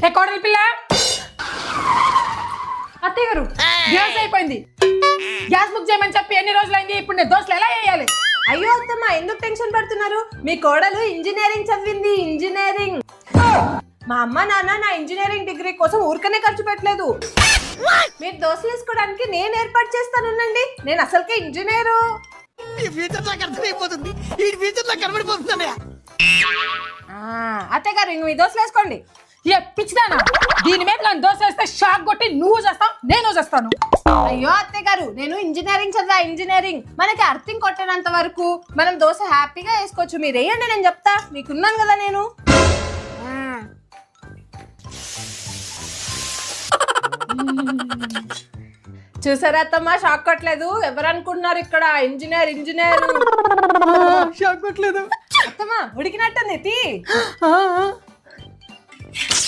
ఏ కోడలి పిల్ల, అత్తయ్య గారు గ్యాస్ అయిపోయింది. గ్యాస్ బుక్ చేయమని చెప్పి ఎన్ని రోజులైంది? ఇప్పుడు నేను దోశలు ఎలా వేయాలి? అయ్యో అత్తమ్మ, ఎందుకు టెన్షన్ పడుతున్నారు? మీ కోడలు ఇంజనీరింగ్ చదివింది, ఇంజనీరింగ్. మా అమ్మ నాన్న నా ఇంజనీరింగ్ డిగ్రీ కోసం ఊరికనే ఖర్చు పెట్టలేదు. మీరు దోశలు వేసుకోవడానికి నేను ఏర్పాటు చేస్తానుండండి. నేను అసలుకే ఇంజనీరు. అత్తయ్య గారు, ఇంక మీ దోశలు వేసుకోండి. ఏ పిచ్చిదానా, దీని మీద నేను దోశ వేస్తే షాక్ కొట్టి నువ్వు చేస్తావు, నేను చేస్తాను. అయ్యో అత్తయ్య గారు, నేను ఇంజనీరింగ్ చదివా, ఇంజనీరింగ్. మనకి అర్థింగ్ కొట్టేంత వరకు మనం దోశ హ్యాపీగా వేసుకోవచ్చు. మీరు వేయండి, నేను చెప్తా. మీకున్నాను కదా నేను. చూసారా అత్తమ్మ, షాక్ కొట్టలేదు. ఎవరు అనుకుంటున్నారు ఇక్కడ? Engineer engineer. షాక్ కొట్టలేదు అత్తమ్మ, ఉడికినట్టుంది.